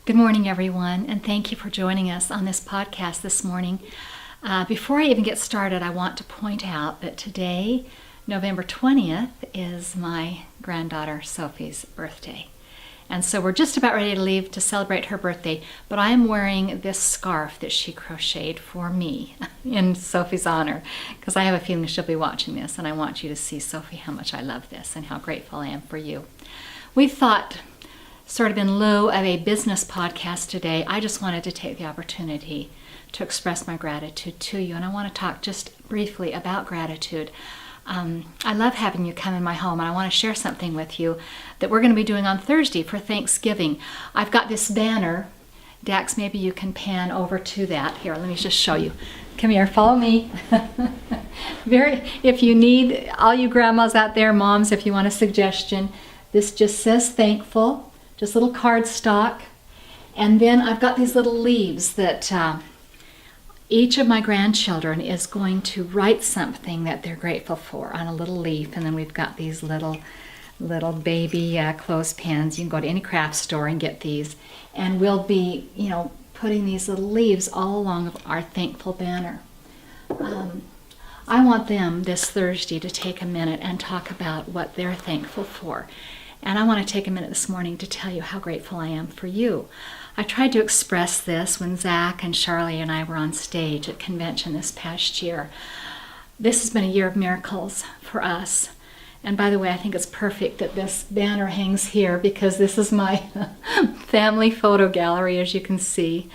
Good morning, everyone, and thank you for joining us on this podcast this morning. Before I even get started, I want to point out that today, November 20th, is my granddaughter Sophie's birthday. And so we're just about ready to leave to celebrate her birthday, but I am wearing this scarf that she crocheted for me in Sophie's honor, because I have a feeling she'll be watching this, and I want you to see, Sophie, how much I love this and how grateful I am for you. We thought, sort of in lieu of a business podcast today, I just wanted to take the opportunity to express my gratitude to you, and I want to talk just briefly about gratitude. I love having you come in my home, and I want to share something with you that we're going to be doing on Thursday for Thanksgiving. I've got this banner. Dax, maybe you can pan over to that. Here, let me just show you. Come here, follow me. If you need, all you grandmas out there, moms, if you want a suggestion, this just says thankful, just little cardstock. And then I've got these little leaves that each of my grandchildren is going to write something that they're grateful for on a little leaf. And then we've got these little baby clothespins. You can go to any craft store and get these. And we'll be, putting these little leaves all along our thankful banner. I want them this Thursday to take a minute and talk about what they're thankful for. And I want to take a minute this morning to tell you how grateful I am for you. I tried to express this when Zach and Charlie and I were on stage at convention this past year. This has been a year of miracles for us. And by the way, I think it's perfect that this banner hangs here because this is my family photo gallery, as you can see.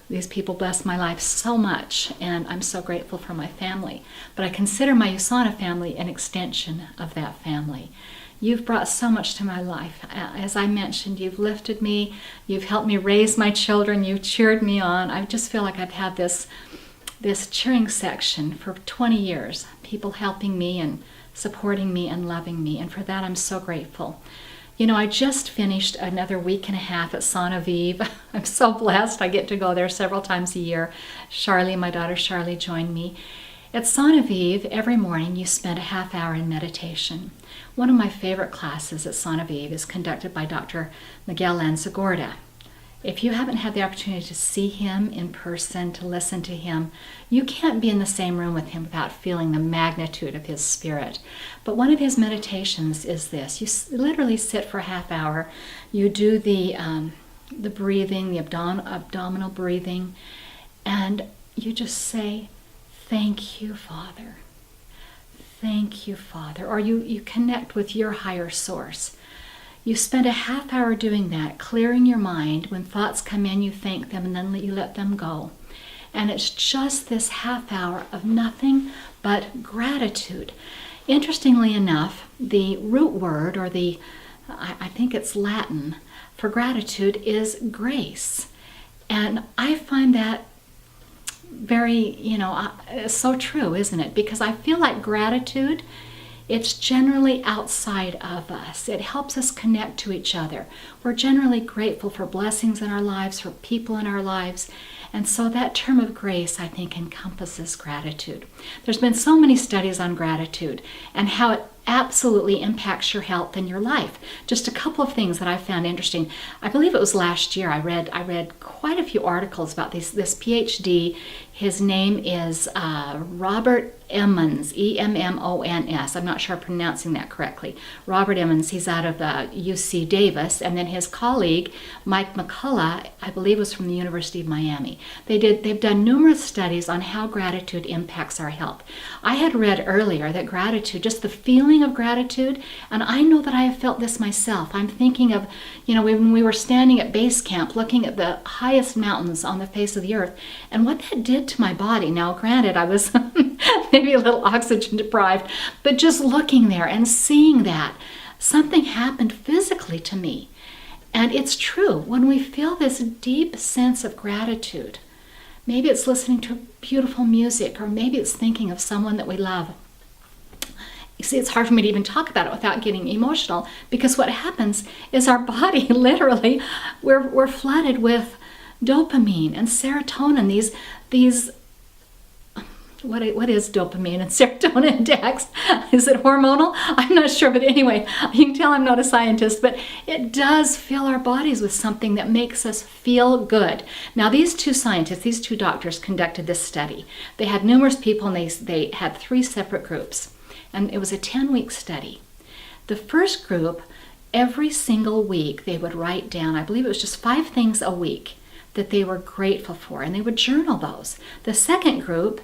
These people bless my life so much, and I'm so grateful for my family. But I consider my USANA family an extension of that family. You've brought so much to my life. As I mentioned, you've lifted me, you've helped me raise my children, you've cheered me on. I just feel like I've had this cheering section for 20 years, people helping me and supporting me and loving me, and for that I'm so grateful. I just finished another week and a half at Asana Family. I'm so blessed. I get to go there several times a year. My daughter Charlie, joined me. At Asana Family, every morning you spend a half hour in meditation. One of my favorite classes at Asana Family is conducted by Dr. Miguel Lanzagorta. If you haven't had the opportunity to see him in person, to listen to him, you can't be in the same room with him without feeling the magnitude of his spirit. But one of his meditations is this. You literally sit for a half hour. You do the breathing, the abdominal breathing, and you just say, "Thank you, Father. Thank you, Father." Or you connect with your higher source. You spend a half hour doing that, clearing your mind. When thoughts come in, you thank them, and then you let them go. And it's just this half hour of nothing but gratitude. Interestingly enough, the root word, or I think it's Latin, for gratitude is grace. And I find that very, so true, isn't it? Because I feel like gratitude, it's generally outside of us. It helps us connect to each other. We're generally grateful for blessings in our lives, for people in our lives. And so that term of grace, I think, encompasses gratitude. There's been so many studies on gratitude and how it absolutely impacts your health and your life. Just a couple of things that I found interesting. I believe it was last year I read quite a few articles about this PhD. His name is Robert Emmons, Emmons. I'm not sure I'm pronouncing that correctly. Robert Emmons, he's out of UC Davis, and then his colleague, Mike McCullough, I believe was from the University of Miami. They've done numerous studies on how gratitude impacts our health. I had read earlier that gratitude, just the feeling of gratitude, and I know that I have felt this myself. I'm thinking of, when we were standing at base camp looking at the highest mountains on the face of the earth, and what that did to my body. Now, granted, I was maybe a little oxygen deprived, but just looking there and seeing that, something happened physically to me. And it's true, when we feel this deep sense of gratitude, maybe it's listening to beautiful music, or maybe it's thinking of someone that we love. You see, it's hard for me to even talk about it without getting emotional, because what happens is our body, literally, we're flooded with dopamine and serotonin, these what is dopamine and serotonin, Dax? Is it hormonal? I'm not sure, but anyway, you can tell I'm not a scientist, but it does fill our bodies with something that makes us feel good. Now, these two scientists, these two doctors conducted this study. They had numerous people, and they had 3 separate groups, and it was a 10-week study. The first group, every single week, they would write down, I believe it was just 5 things a week that they were grateful for, and they would journal those. The second group,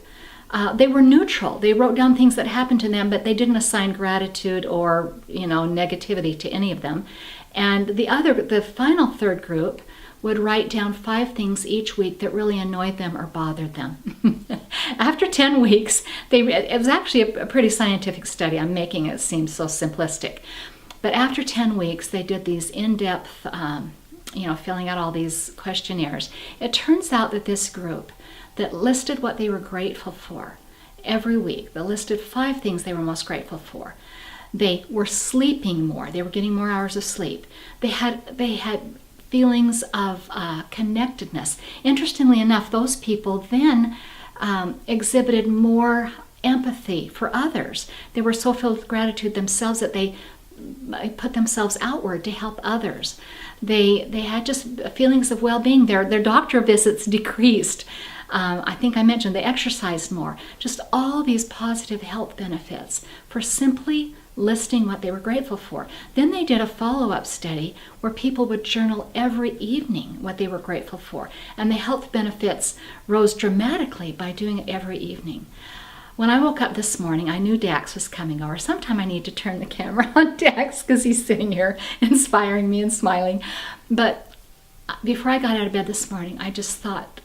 they were neutral. They wrote down things that happened to them, but they didn't assign gratitude or, negativity to any of them. And the final third group would write down 5 things each week that really annoyed them or bothered them. After 10 weeks, it was actually a pretty scientific study. I'm making it seem so simplistic. But after 10 weeks, they did these in-depth filling out all these questionnaires. It turns out that this group that listed what they were grateful for every week, that listed 5 things they were most grateful for, they were sleeping more. They were getting more hours of sleep. They had feelings of connectedness. Interestingly enough, those people then exhibited more empathy for others. They were so filled with gratitude themselves that they put themselves outward to help others. They had just feelings of well-being. Their doctor visits decreased. I think I mentioned they exercised more. Just all these positive health benefits for simply listing what they were grateful for. Then they did a follow-up study where people would journal every evening what they were grateful for. And the health benefits rose dramatically by doing it every evening. When I woke up this morning, I knew Dax was coming over. Sometime I need to turn the camera on Dax because he's sitting here inspiring me and smiling. But before I got out of bed this morning, I thought,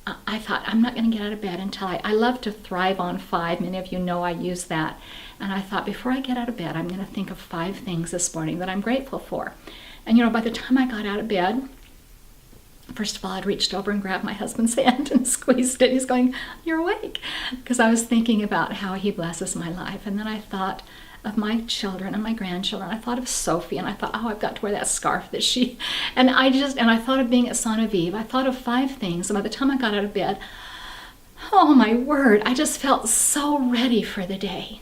I'm not going to get out of bed until I love to thrive on 5. Many of you know I use that. And I thought, before I get out of bed, I'm going to think of 5 things this morning that I'm grateful for. And by the time I got out of bed, first of all, I'd reached over and grabbed my husband's hand and squeezed it. He's going, "You're awake." Because I was thinking about how he blesses my life. And then I thought of my children and my grandchildren. I thought of Sophie, and I thought, I've got to wear that scarf that she... And I thought of being at Asana Vive. I thought of 5 things. And by the time I got out of bed, oh my word, I just felt so ready for the day.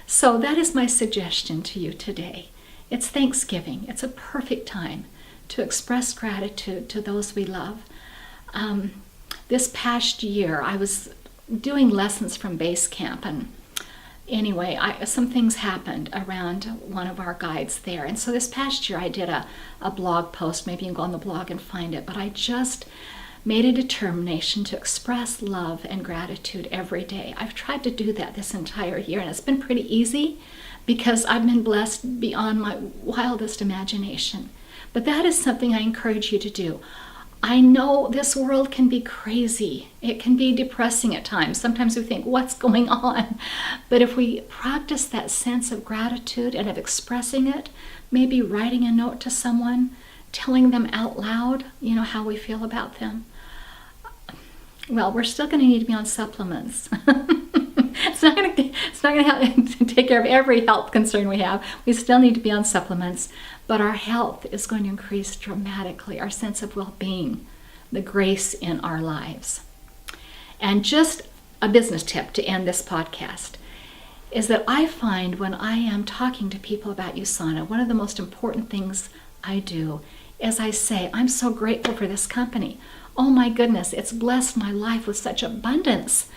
So that is my suggestion to you today. It's Thanksgiving. It's a perfect time to express gratitude to those we love. This past year, I was doing lessons from base camp, and anyway, some things happened around one of our guides there. And so this past year, I did a blog post. Maybe you can go on the blog and find it. But I just made a determination to express love and gratitude every day. I've tried to do that this entire year, and it's been pretty easy because I've been blessed beyond my wildest imagination. But that is something I encourage you to do. I know this world can be crazy. It can be depressing at times. Sometimes we think, what's going on? But if we practice that sense of gratitude and of expressing it, maybe writing a note to someone, telling them out loud, how we feel about them. Well, we're still going to need to be on supplements. It's not going to help to take care of every health concern we have. We still need to be on supplements, but our health is going to increase dramatically, our sense of well-being, the grace in our lives. And just a business tip to end this podcast is that I find when I am talking to people about USANA, one of the most important things I do is I say, I'm so grateful for this company. Oh my goodness, it's blessed my life with such abundance.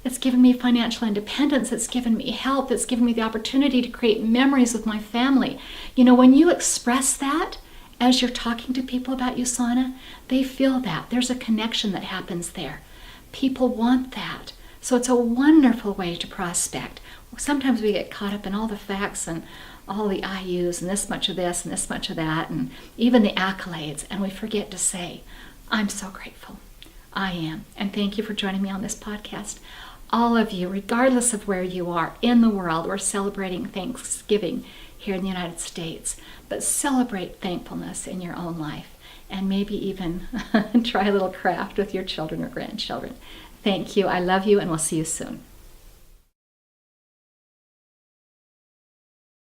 It's given me financial independence. It's given me health. It's given me the opportunity to create memories with my family. When you express that as you're talking to people about USANA, they feel that. There's a connection that happens there. People want that. So it's a wonderful way to prospect. Sometimes we get caught up in all the facts and all the IUs and this much of this and this much of that and even the accolades, and we forget to say, I'm so grateful. I am. And thank you for joining me on this podcast. All of you, regardless of where you are in the world, we're celebrating Thanksgiving here in the United States, but celebrate thankfulness in your own life and maybe even try a little craft with your children or grandchildren. Thank you. I love you, and we'll see you soon.